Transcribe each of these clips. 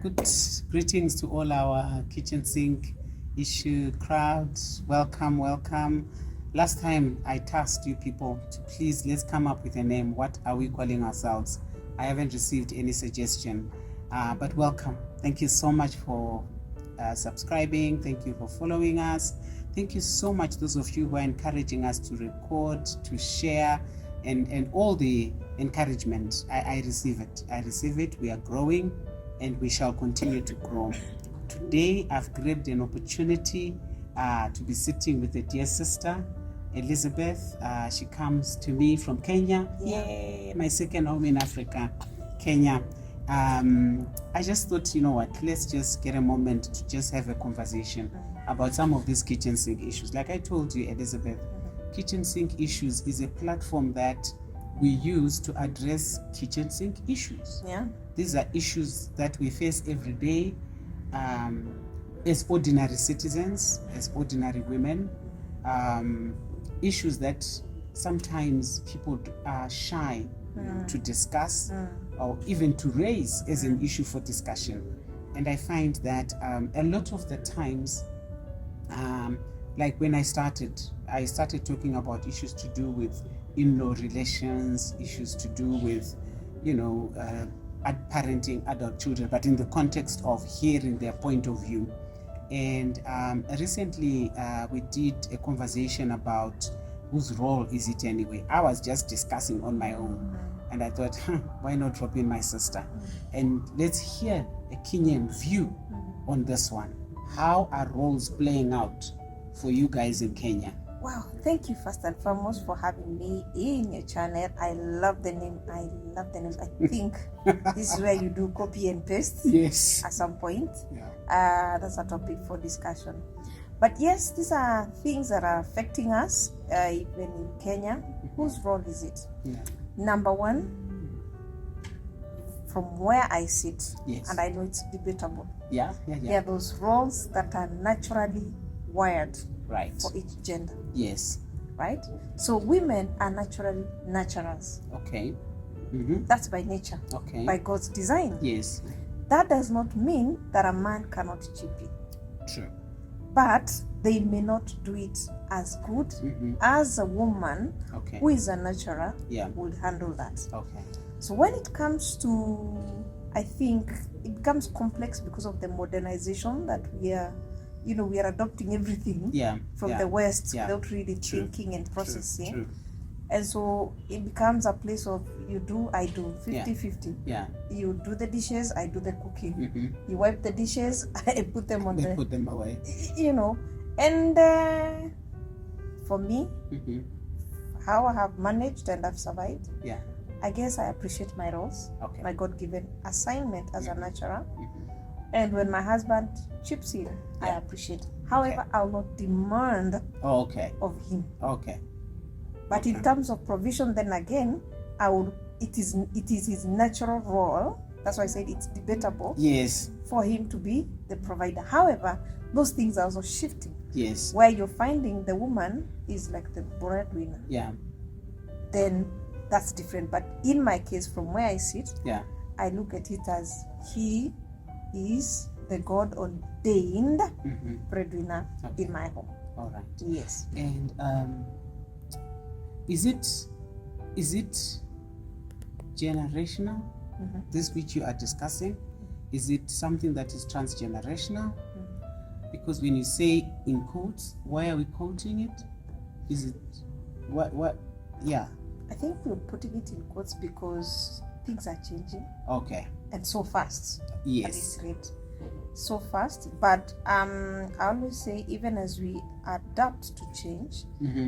Good greetings to all our kitchen sink issue crowd. Welcome. Last time I tasked you people to please let's come up with a name. What are we calling ourselves? I haven't received any suggestion, but welcome. Thank you so much for subscribing. Thank you for following us. Thank you so much, those of you who are encouraging us to record, to share, and all the encouragement. I receive it. We are growing and we shall continue to grow. Today I've grabbed an opportunity to be sitting with a dear sister, Elizabeth. She comes to me from Kenya. Yay, my second home in Africa, Kenya. I just thought, you know what, let's just get a moment to just have a conversation about some of these kitchen sink issues. Like I told you, Elizabeth, Kitchen Sink Issues is a platform that we use to address kitchen sink issues. Yeah. These are issues that we face every day as ordinary citizens, as ordinary women, issues that sometimes people are shy to discuss or even to raise as an issue for discussion. And I find that a lot of the times, like when I started talking about issues to do with in-law relations, issues to do with, parenting adult children, but in the context of hearing their point of view. And recently we did a conversation about whose role is it anyway. I was just discussing on my own, and I thought, why not drop in my sister? And let's hear a Kenyan view on this one. How are roles playing out for you guys in Kenya? Wow, thank you first and foremost for having me in your channel. I love the name. I think this is where you do copy and paste. Yes. At some point. Yeah. That's a topic for discussion. But yes, these are things that are affecting us, even in Kenya. Whose role is it? Yeah. Number one, from where I sit, Yes. and I know it's debatable. Yeah. There are those roles that are naturally wired Right. for each gender. Yes. Right? So women are naturally naturals. Okay. That's by nature, Okay. by God's design. Yes. That does not mean that a man cannot chip in. True. But they may not do it as good as a woman Okay. who is a natural Yeah. would handle that. Okay. So when it comes to, I think it becomes complex because of the modernization that we are adopting everything from the West without really thinking and processing. True. And so it becomes a place of you do, I do, 50-50. Yeah. You do the dishes, I do the cooking. You wipe the dishes, I put them on Put them away. And for me, how I have managed and I've survived, I guess I appreciate my roles, my God-given assignment as a natural. And when my husband chips in, I appreciate. However, I will not demand of him. Okay. But in terms of provision, then again, it is his natural role. That's why I said it's debatable. Yes. For him to be the provider. However, those things are also shifting. Yes. Where you're finding the woman is like the breadwinner. Yeah. Then that's different. But in my case, from where I sit, I look at it as he is the God-ordained breadwinner in my home. All right. Yes. And is it generational? This which you are discussing, is it something that is transgenerational? Because when you say in quotes, why are we quoting it? Is it what? Yeah. I think we're putting it in quotes because things are changing. Okay. And so fast. Yes. At this rate. So fast. But I always say, even as we adapt to change,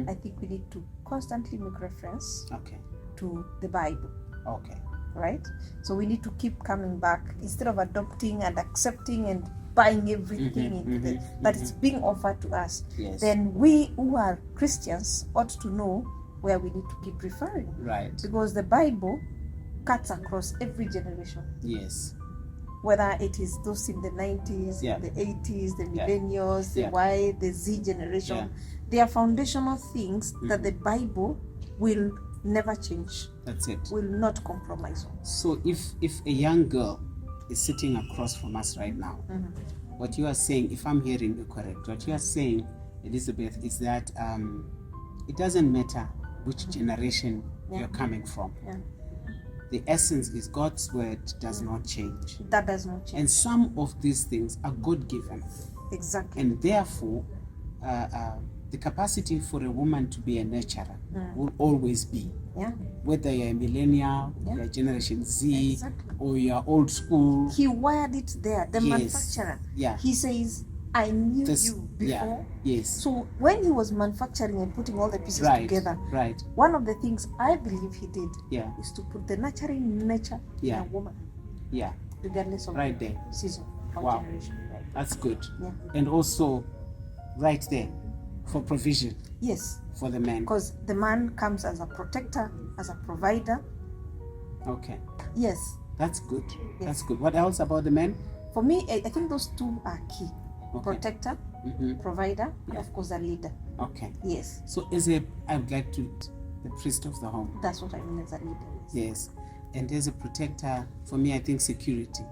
I think we need to constantly make reference to the Bible. Okay. Right? So we need to keep coming back instead of adopting and accepting and buying everything into it that is being offered to us. Yes. Then we who are Christians ought to know where we need to keep referring. Right. Because the Bible cuts across every generation. Yes. Whether it is those in the 90s, the 80s, the millennials, the Y, the Z generation, they are foundational things that the Bible will never change. That's it. Will not compromise on. So if a young girl is sitting across from us right now. What you are saying, if I'm hearing you correct, what you are saying, Elizabeth, is that it doesn't matter which generation you're coming from. The essence is God's word does not change. That does not change. And some of these things are God-given. Exactly. And therefore, the capacity for a woman to be a nurturer will always be. Whether you're a millennial, you're Generation Z, or you're old school. He wired it there. The manufacturer. He says, I knew you before. So when he was manufacturing and putting all the pieces together, one of the things I believe he did is to put the nurturing nature in a woman. Regardless of season or generation. That's good. And also, right there, for provision. For the man. Because the man comes as a protector, as a provider. That's good. That's good. What else about the man? For me, I think those two are key. Protector, provider, and of course a leader. So I would like to the priest of the home. That's what I mean as a leader. And as a protector, for me, I think security.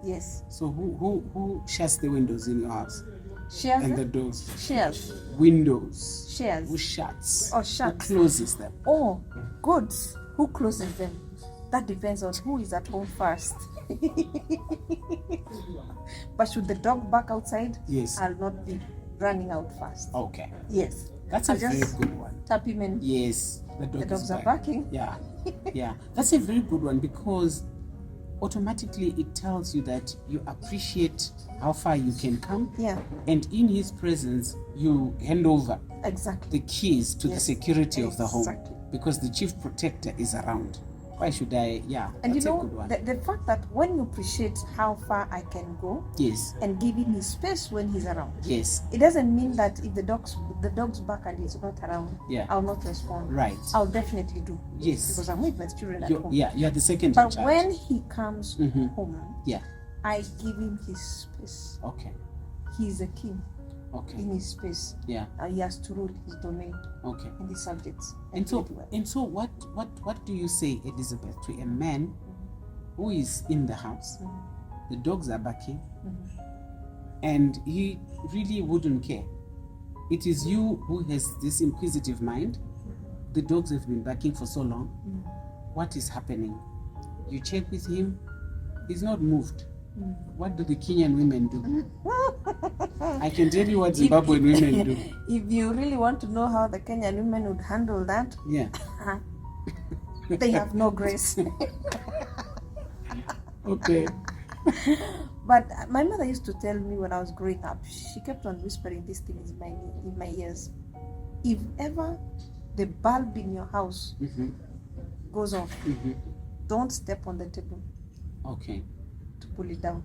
So who shuts the windows in your house? Shares and the doors. Shares. Windows. Shares. Who shuts? Or shuts. Who closes them? Oh, goods. Who closes them? That depends on who is at home first. But should the dog bark outside? I'll not be running out fast. That's a very good one. Tap him and the dogs are barking. That's a very good one, because automatically it tells you that you appreciate how far you can come. And in his presence, you hand over the keys to the security of the home, because the chief protector is around. Why should I? And you know, the fact that when you appreciate how far I can go, and give him his space when he's around, it doesn't mean that if the dogs bark and he's not around, I'll not respond. I'll definitely do. Because I'm with my children at home. You're the second. But when he comes home, I give him his space. He's a king. In his space, he has to rule his domain, and his subjects. And so, what do you say, Elizabeth, to a man who is in the house? The dogs are barking, and he really wouldn't care. It is you who has this inquisitive mind. The dogs have been barking for so long. What is happening? You check with him. He's not moved. What do the Kenyan women do? I can tell you what Zimbabwean women do. If you really want to know how the Kenyan women would handle that, they have no grace. But my mother used to tell me when I was growing up, she kept on whispering these things in my ears. If ever the bulb in your house goes off, don't step on the table. To pull it down.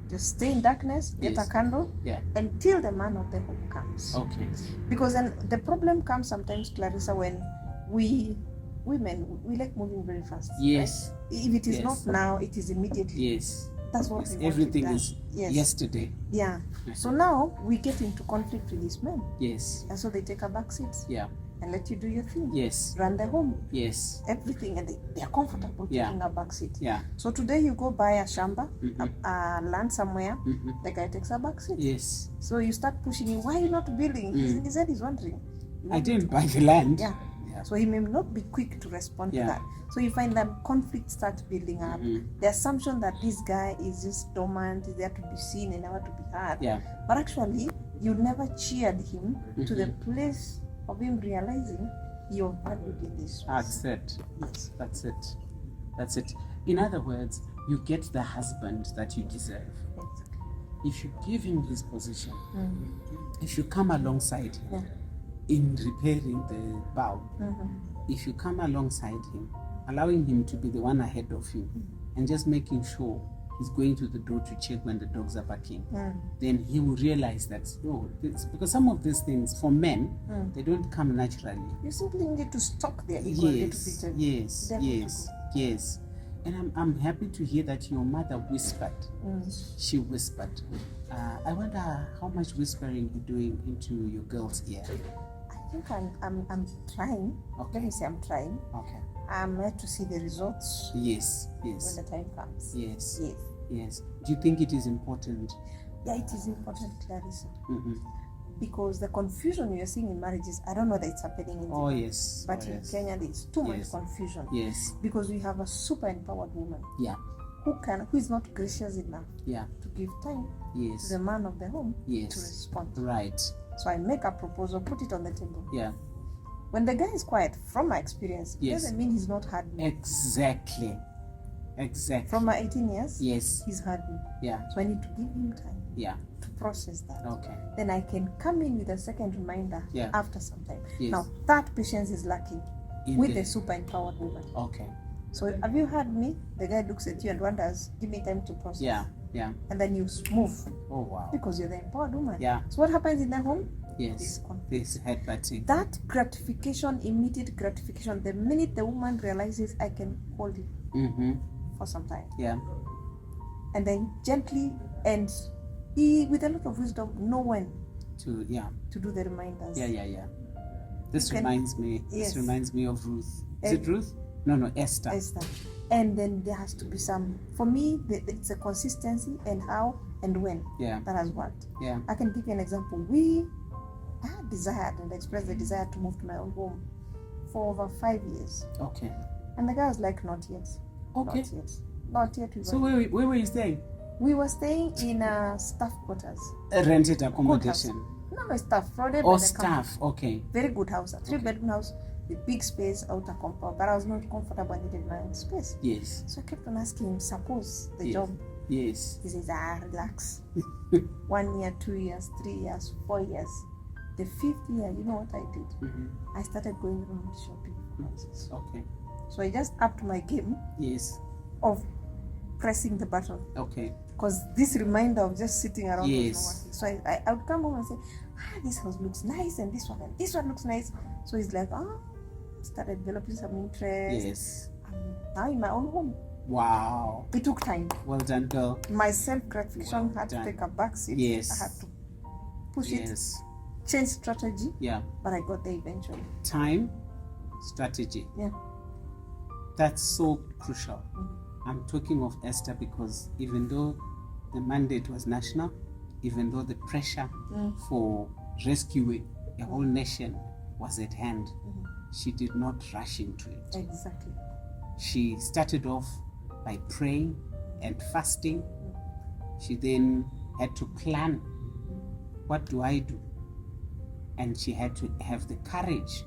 Just stay in darkness, get a candle, until the man of the home comes. Because then the problem comes sometimes, Clarissa, when we women, we like moving very fast. If it is not now, it is immediately. That's what we want. Everything is yesterday. So now we get into conflict with these men. And so they take a back seat. And let you do your thing. Run the home. Everything, and they are comfortable taking a back seat. So today you go buy a shamba, a land somewhere, the guy takes a back seat. So you start pushing him, why are you not building? He said he's wondering. I didn't buy the land. So he may not be quick to respond to that. So you find that conflict starts building up. The assumption that this guy is just dormant, is there to be seen and never to be heard. But actually, you never cheered him to the place of him realizing you're valued in this. That's it. In other words, you get the husband that you deserve. If you give him his position, if you come alongside him in repairing the bulb, if you come alongside him, allowing him to be the one ahead of you, and just making sure he's going to the door to check when the dogs are barking, then he will realize that, because some of these things for men, they don't come naturally. You simply need to stalk their ego a little bit. Yes. And I'm happy to hear that your mother whispered. She whispered. I wonder how much whispering you're doing into your girl's ear. I think I'm trying. Let me say I'm trying. I'm yet to see the results. Yes. When the time comes. Yes. Yes. Do you think it is important? Yeah, it is important, Clarissa. Because the confusion you're seeing in marriages, I don't know that it's happening in Zimbabwe, yes. but in Kenya there's too much confusion. Yes. Because we have a super empowered woman. Yeah. Who is not gracious enough to give time to the man of the home to respond. Right. So I make a proposal, put it on the table. Yeah. When the guy is quiet, from my experience, it doesn't mean he's not heard me. Exactly. From my 18 years, he's heard me. Yeah. So I need to give him time. Yeah. To process that. Okay. Then I can come in with a second reminder after some time. Yes. Now that patience is lacking with the super empowered woman. Okay. So have you heard me? The guy looks at you and wonders, give me time to process. Yeah. And then you move. Oh wow. Because you're the empowered woman. Yeah. So what happens in the home? Yes. This headbutting. That gratification, immediate gratification, the minute the woman realizes I can hold it for some time. Yeah. And then gently and with a lot of wisdom, know when to do the reminders. Yeah. This reminds me of Ruth. Is it Ruth? No, Esther. And then there has to be some, for me, it's a consistency and how and when that has worked. Yeah. I can give you an example. I had desired and expressed the desire to move to my own home for over 5 years. Okay. And the guy was like, not yet. Okay. Not yet. So where were you staying? We were staying in staff quarters. A rented accommodation? No, staff. Staff, okay. Very good house, a 3-bedroom house with big space, outer compound. But I was not comfortable, I needed my own space. Yes. So I kept on asking him, suppose the job. Yes. He says, relax. 1 year, 2 years, 3 years, 4 years. The 5th year, you know what I did? I started going around shopping for houses. Okay. So I just upped my game. Yes. Of pressing the button. Okay. Because this reminder of just sitting around was not working. So I would come home and say, this house looks nice and this one looks nice. So he's like, started developing some interest. Yes. Now in my own home. Wow. It took time. Well done, girl. My self-gratification had to take a back seat. Yes. I had to push it, change strategy. Yeah. But I got there eventually. Time, strategy. Yeah. That's so crucial. I'm talking of Esther because even though the mandate was national, even though the pressure for rescuing a whole nation was at hand, she did not rush into it. Exactly. She started off by praying and fasting. She then had to plan, what do I do? And she had to have the courage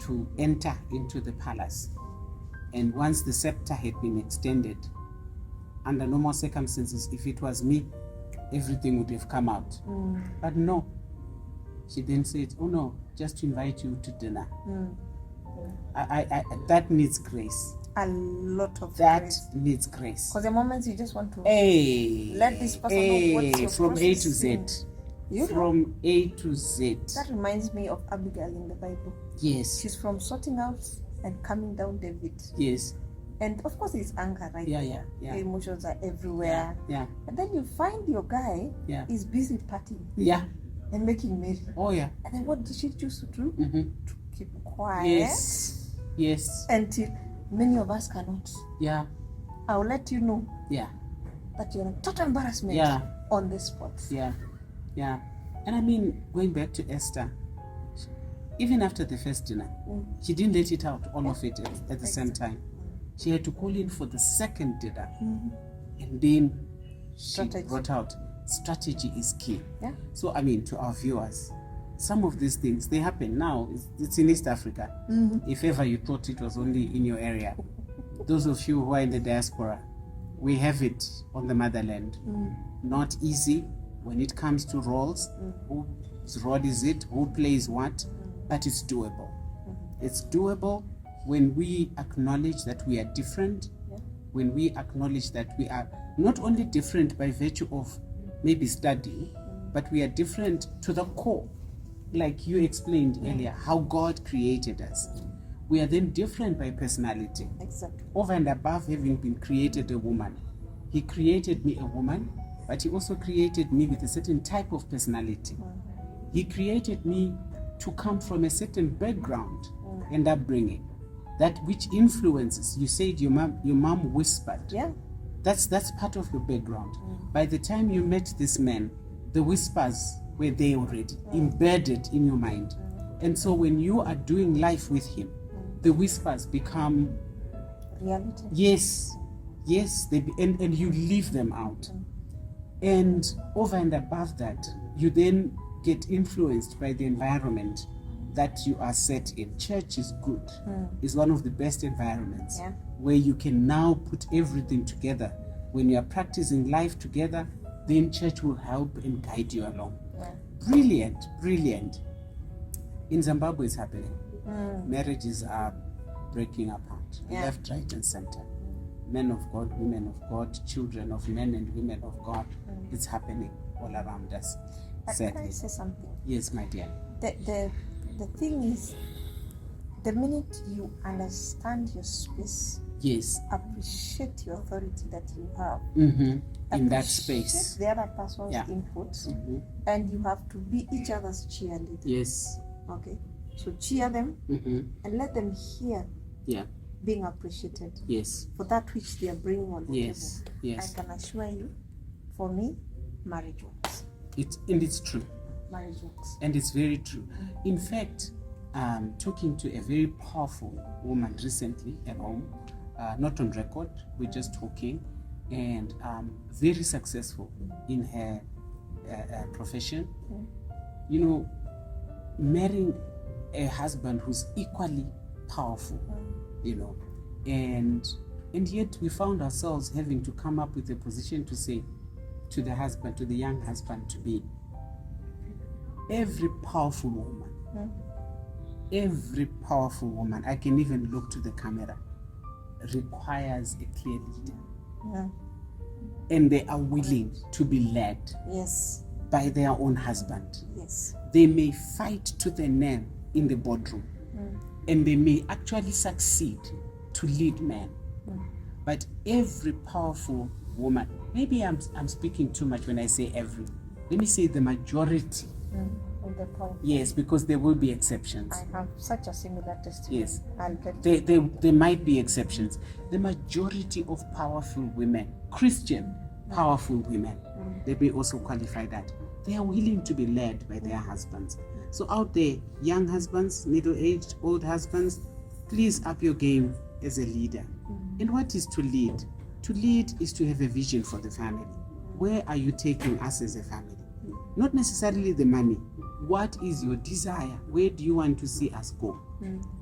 to enter into the palace. And once the scepter had been extended, under normal circumstances, if it was me, everything would have come out. But no. She then said, oh no, just to invite you to dinner. I that needs grace. A lot of grace. That needs grace. Because the moments you just want to let this person know what's your from A to Z. From A to Z. That reminds me of Abigail in the Bible. Yes. She's from sorting out and calming down David. Yes. And of course it's anger, right? Yeah. The emotions are everywhere. Yeah. And then you find your guy is busy partying. Yeah. And making merry. Oh yeah. And then what did she choose to do? To keep quiet. Yes. Until many of us cannot. Yeah. I'll let you know. Yeah. That you're a total embarrassment. On the spot. Yeah. And I mean, going back to Esther, even after the first dinner, she didn't let it out, all of it at the same time. She had to call in for the second dinner. And then she brought out, strategy is key. Yeah. So, I mean, to our viewers, some of these things, they happen now. It's in East Africa. If ever you thought it was only in your area. Those of you who are in the diaspora, we have it on the motherland. Not easy when it comes to roles. Whose role is it? Who plays what? But it's doable. It's doable when we acknowledge that we are different, when we acknowledge that we are not only different by virtue of maybe studying, but we are different to the core. Like you explained earlier, how God created us. We are then different by personality. Exactly. Over and above having been created a woman. He created me a woman, but he also created me with a certain type of personality. He created me to come from a certain background and upbringing. That which influences. You said your mom whispered. Yeah. That's part of your background. By the time you met this man, the whispers were there already, embedded in your mind. And so when you are doing life with him, the whispers become reality. Yes, and you leave them out. And over and above that, you then get influenced by the environment that you are set in. Church is good. It's one of the best environments where you can now put everything together. When you are practicing life together, then church will help and guide you along. Brilliant. In Zimbabwe, it's happening. Marriages are breaking apart, left, right, and center. Men of God, women of God, children of men and women of God. It's happening all around us. Can I say something? Yes, my dear. The thing is, the minute you understand your space, appreciate your authority that you have in that space, the other person's input, and you have to be each other's cheerleader. Yes. Okay. So cheer them and let them hear being appreciated for that which they are bringing on the table. I can assure you, for me, marriage works. It's true. Marriage works. And it's very true. In fact, talking to a very powerful woman recently at home, not on record, we're just talking, and very successful in her profession. You know, marrying a husband who's equally powerful, you know, and yet we found ourselves having to come up with a position to say to the husband, to the young husband, to be every powerful woman, I can even look to the camera, requires a clear leader. And they are willing to be led by their own husband. They may fight to the nail in the boardroom, and they may actually succeed to lead men. But every powerful woman, maybe I'm speaking too much when I say every, let me say the majority. Yes, because there will be exceptions. I have such a similar testimony. Yes, there might be exceptions. The majority of powerful women, Christian powerful women, they may also qualify that. They are willing to be led by their husbands. So out there, young husbands, middle-aged, old husbands, please up your game as a leader. And what is to lead? To lead is to have a vision for the family. Where are you taking us as a family? Not necessarily the money. What is your desire? Where do you want to see us go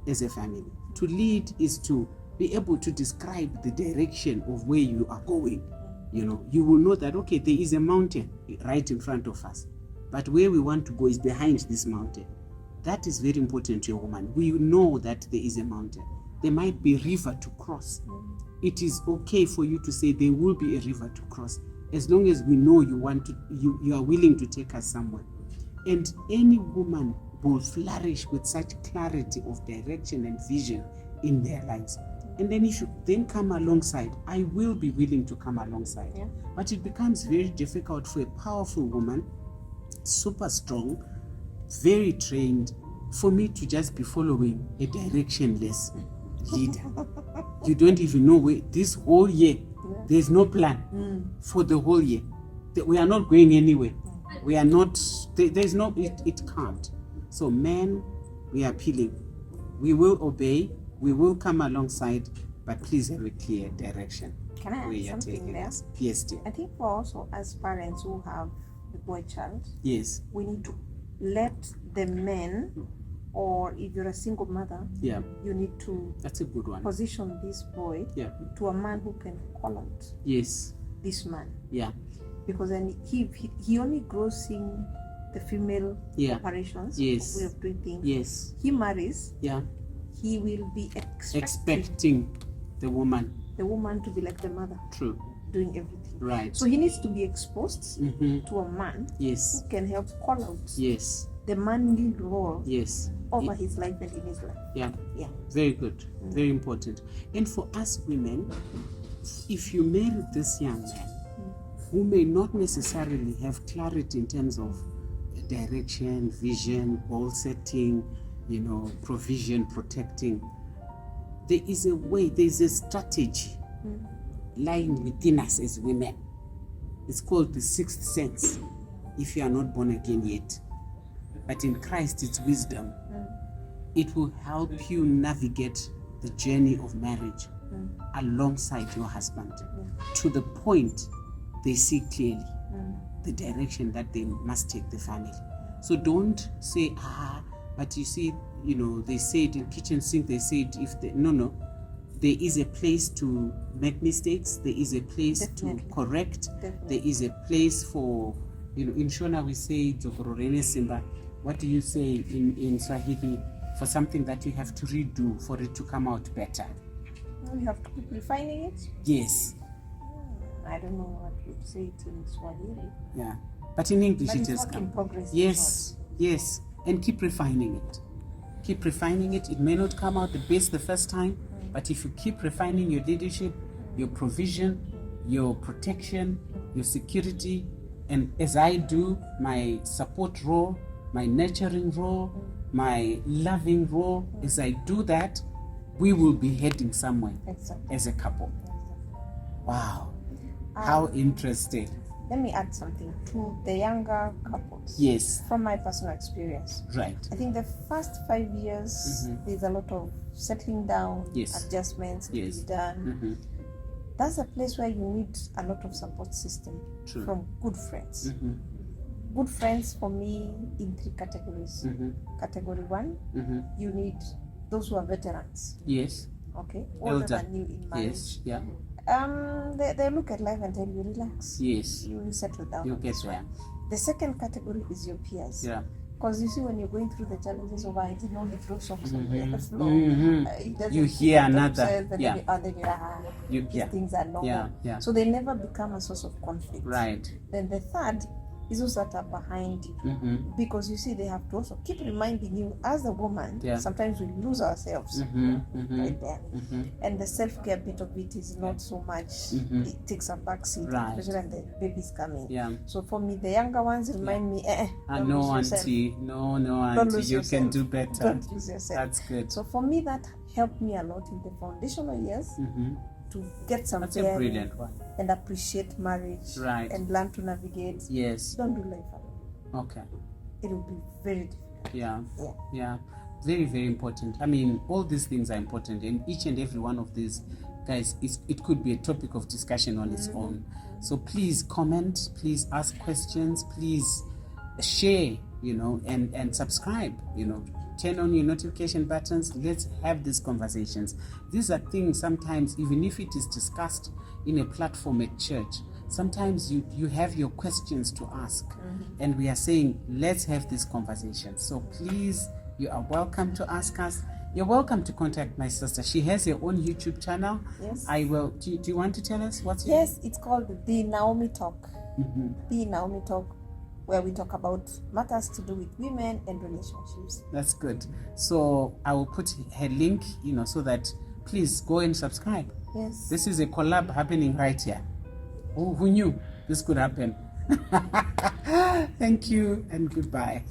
as a family? To lead is to be able to describe the direction of where you are going. You know, you will know that, okay, there is a mountain right in front of us, but where we want to go is behind this mountain. That is very important to a woman. We know that there is a mountain. There might be a river to cross. It is okay for you to say there will be a river to cross, as long as we know you are willing to take us somewhere. And any woman will flourish with such clarity of direction and vision in their lives. And then if you then come alongside, I will be willing to come alongside. But it becomes very difficult for a powerful woman, super strong, very trained, for me to just be following a directionless leader. You don't even know where this whole year, there's no plan for the whole year. We are not going anywhere. We are not, there's no, it can't. So men, we are appealing. We will obey, we will come alongside, but please have a clear direction. Can I add something there? Yes, dear. I think for also as parents who have a boy child, we need to let the men, or if you're a single mother, you need to that's a good one. Position this boy to a man who can call out this man. Because then he only grows seeing the female operations, way of doing things. He marries, he will be expecting the woman to be like the mother. True. Doing everything. Right. So he needs to be exposed to a man who can help call out the manly role over his life and in his life. Very good. Very important. And for us women, if you marry this young man who may not necessarily have clarity in terms of direction, vision, goal setting, provision, protecting, there is a way, there is a strategy lying within us as women. It's called the sixth sense, if you are not born again yet. But in Christ, it's wisdom. It will help you navigate the journey of marriage alongside your husband to the point they see clearly the direction that they must take the family. So don't say, but you see, they say it in kitchen sink, they say it no. There is a place to make mistakes. There is a place to correct. There is a place for, in Shona we say, Simba. What do you say in Swahili for something that you have to redo for it to come out better? You have to keep refining it? Yes. I don't know what you say it in Swahili. Yeah. But in English it is work in progress. Yes. Yes. And keep refining it. Keep refining it. It may not come out the best the first time, but if you keep refining your leadership, your provision, your protection, your security, and as I do, my support role, my nurturing role, my loving role, as I do that, we will be heading somewhere as a couple. Wow. How interesting. Let me add something to the younger couples. Yes. From my personal experience. Right. I think the first 5 years, there's a lot of settling down, adjustments to be done. That's a place where you need a lot of support system from good friends. Good friends for me in 3 categories. Category 1, you need those who are veterans. Yes. Okay. Older than you in marriage. Yes. Yeah. They look at life and tell you, relax. Yes. You will settle down. You get there. The second category is your peers. Yeah. Because you see, when you're going through the challenges of I did not throw socks on the floor, you hear another. These things are normal. So they never become a source of conflict. Right. Then the third is those that are behind you, because you see, they have to also keep reminding you as a woman. Sometimes we lose ourselves right there, and the self-care bit of it is not so much. It takes a backseat, especially when the baby's coming. So for me, the younger ones remind me, no auntie, you can do better. Don't lose yourself. That's good. So for me, that helped me a lot in the foundational years to get some That's a brilliant one. And appreciate marriage, and learn to navigate. Yes. Don't do life alone. Okay. It will be very difficult. Yeah. Very, very important. I mean, all these things are important, and each and every one of these, guys, it could be a topic of discussion on its own. So please comment, please ask questions, please share, and subscribe, turn on your notification buttons. Let's have these conversations. These are things sometimes, even if it is discussed in a platform at church, sometimes you have your questions to ask, and we are saying, let's have these conversations. So please, you are welcome to ask us. You're welcome to contact my sister. She has her own YouTube channel. Yes. I will. Do you want to tell us what's Yes, it's called The Naomi Talk. The Naomi Talk, where we talk about matters to do with women and relationships. That's good. So I will put her link, so that please go and subscribe. Yes. This is a collab happening right here. Oh, who knew this could happen? Thank you and goodbye.